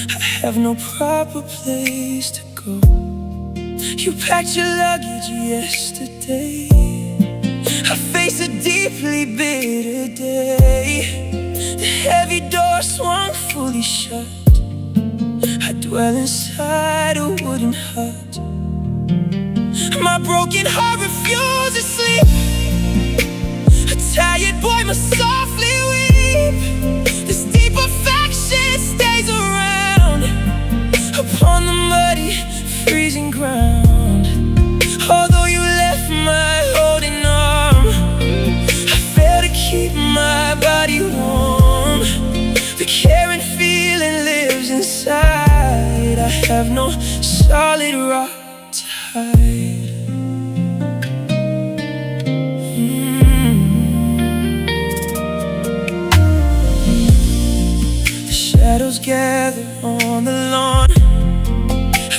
I have no proper place to go. You packed your luggage yesterday. I face a deeply bitter day. The heavy door swung fully shut. I dwell inside a wooden hut. My broken heart refuses sleep. A tired boy must softly weep. This deep affection stays around upon the muddy, freezing ground. Although you left my holding arm, I fail to keep my body warm. The caring feeling lives inside. I have no solid rock to hide. Shadows gather on the lawn.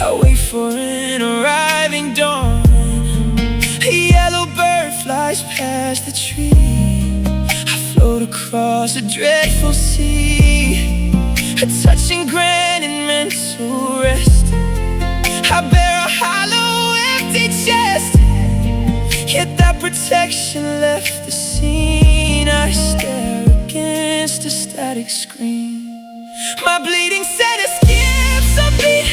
I wait for an arriving dawn. A yellow bird flies past the tree. I float across a dreadful sea, a touching grand and mental rest. I bear a hollow, empty chest, yet that protection left the scene. I stare against a static screen. My bleeding center skips a beat.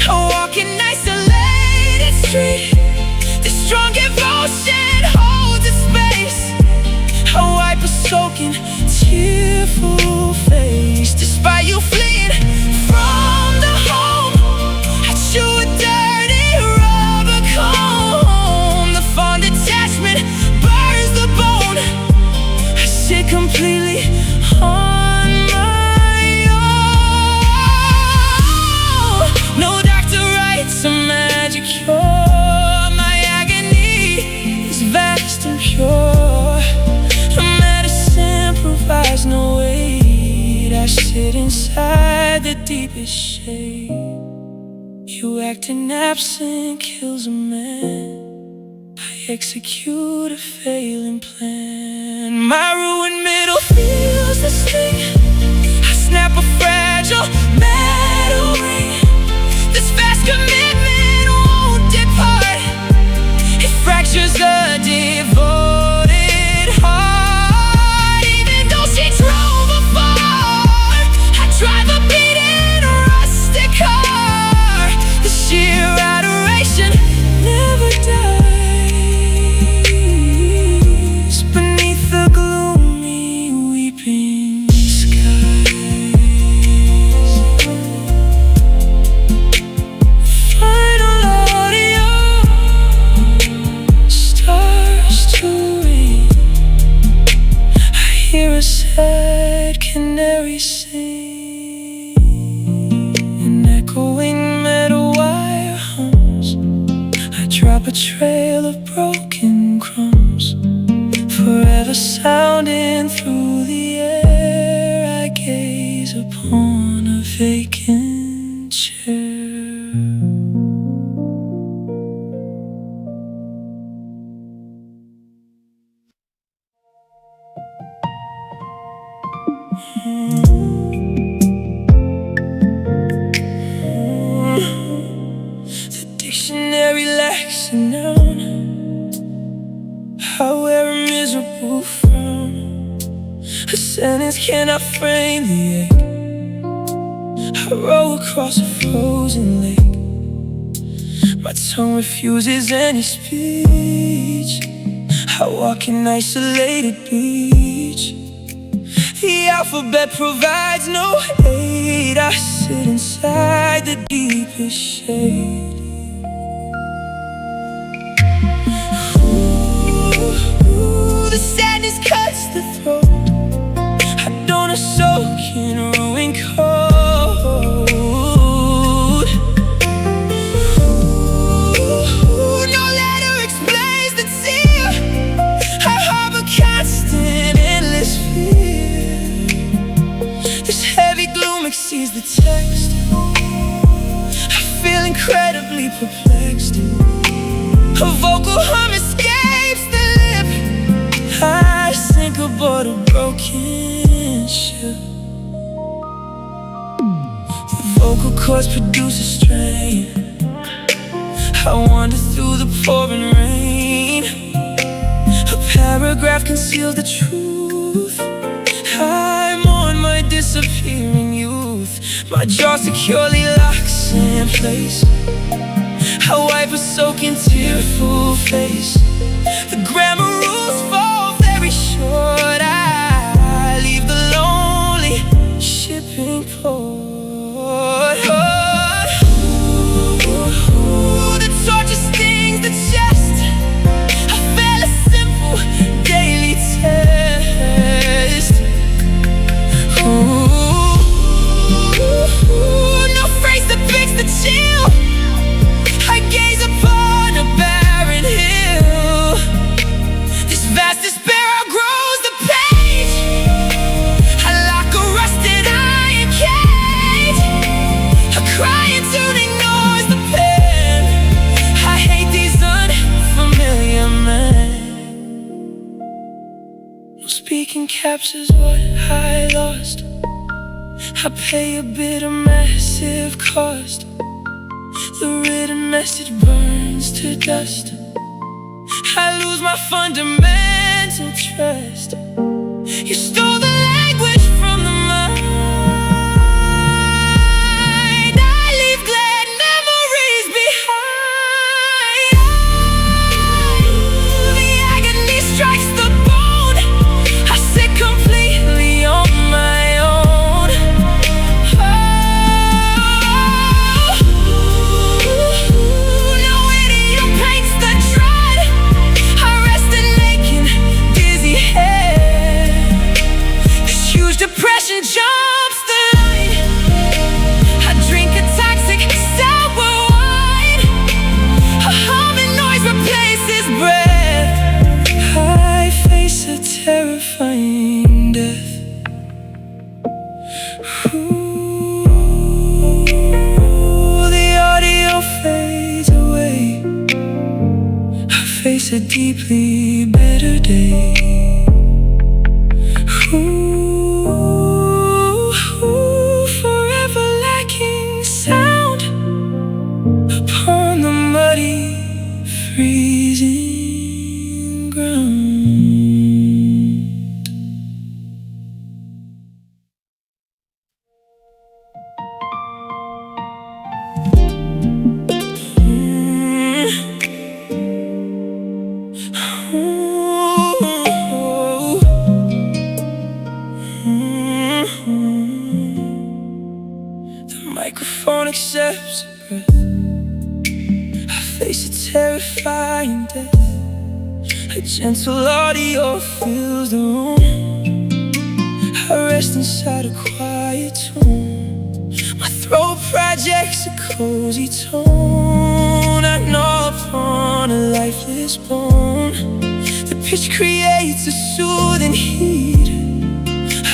I walk an isolated street. This strong devotion holds a space. I wipe a soaking, tearful face. Despite you fleeing from the home, I chew a dirty rubber comb. The fond attachment burns the bone. I sit completely on my own. No doctor writes a magic cure. My agony is vast and pure. The medicine provides no aid. I sit inside the deepest shade. You acting absent kills a man. I execute a failing plan. My ruined middle feels the sting. I snap a fragile metal ring. This fast commitment won't depart. It fractures a devoted heart. Even though she drove afar, I drive a beaten rustic car. The sheer adoration never dies beneath the gloomy, weeping skies. Final audio, stars to rain. I hear a sad canary sing. An echoing metal wire hums. I drop a trail of broken crumbs, forever sounding through the air. I gaze upon a vacant chair. The dictionary lacks a noun. I wear a miserable frown. A sentence cannot frame the ache. I row across a frozen lake. My tongue refuses any speech. I walk an isolated beach. The alphabet provides no aid. I sit inside the deepest shade. The sadness cuts the throat. I don't a soak in ruin cold. No letter explains the tear. I harbor constant, endless fear. This heavy gloom exceeds the text. I feel incredibly perplexed. A vocal hum escapes the lip. I sink aboard a broken vocal cords produce a strain. I wander through the pouring rain. A paragraph conceals the truth. I mourn my disappearing youth. My jaw securely locks in place. I wipe a soaking tearful face. The grammar rules fall very short. I leave the lonely shipping port. The torture stings the chest. I fail a simple daily test. No phrase depicts the chill. I gaze upon a barren hill. This vast despair outgrows the page. I lock a rusted iron cage. A crying tune ignores the pen. I hate these unfamiliar men. No speaking captures what I lost. I pay a bit of massive cost. The written message burns to dust. I lose my fundamental trust. You stole the language from the mind. I leave glad memories behind. The agony strikes the bone. I sit completely on my own. No idiom paints the dread. I rest in aching, dizzy head. This huge depression jumps the line. I drink a toxic sour wine. A humming noise replaces breath. I face a terrifying death. The audio fades away. I face a deeply better day. Forever lacking sound upon the muddy, freezing ground. The microphone accepts a breath. I face a terrifying death. A gentle audio fills the room. I rest inside a quiet tomb. My throat projects a cozy tone. I gnaw upon a lifeless bone. The pitch creates a soothing heat.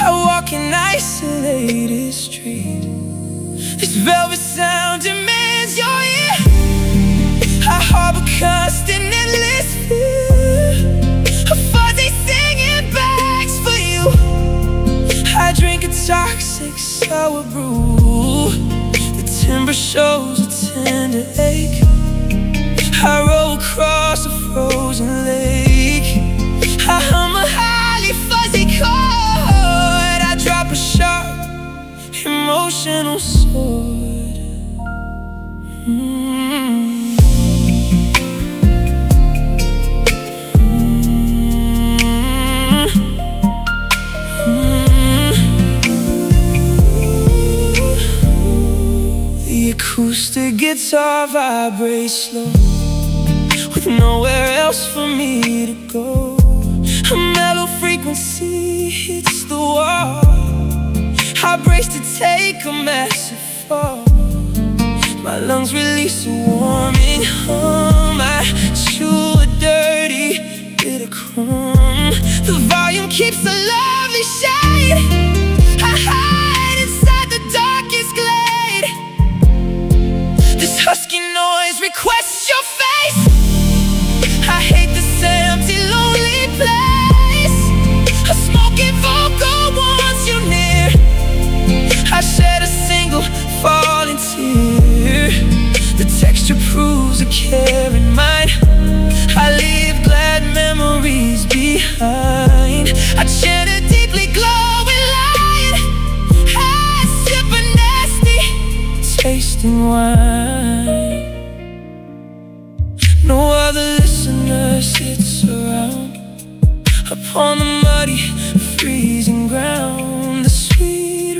I walk an isolated street. This velvet sound demands your ear. I harbor constant endless fear. A fuzzy singing begs for you. I drink a toxic sour brew. The timber shows a tender ache. I roll across a frozen lake. I hum a highly fuzzy chord. I drop a sharp emotional sword. The acoustic guitar vibrates slow, with nowhere else for me to go. A mellow frequency hits the wall. I brace to take a massive fall. My lungs release a warming hum. I chew a dirty bit of crumb. The volume keeps a lovely shade. I hide inside the darkest glade. This husky noise requests your face. I hate this empty, lonely place. A smoking vocal wants you near. I shed a single falling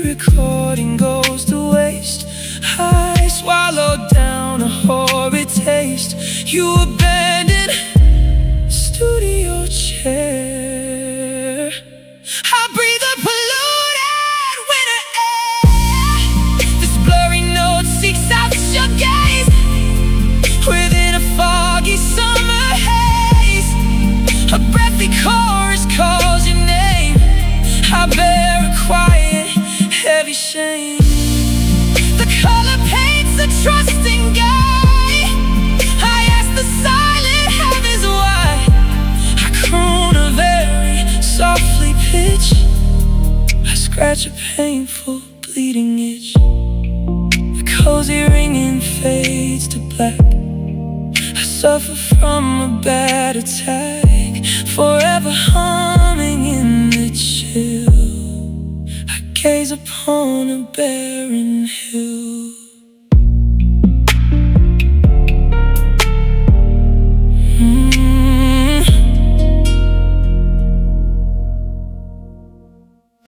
recording goes to waste. I swallowed down a horrid taste. You abandoned studio chair. I breathe a polluted winter air. This blurry note seeks out your gaze within a foggy summer haze. A breathy chorus calls your name. I bear a quiet, heavy shame. The color paints a trusting guy. I ask the silent heavens why. I croon a very softly pitch. I scratch a painful bleeding itch. The cozy ringing fades to black. I suffer from a bad attack, forever humming in the chill. I gaze upon a barren hill.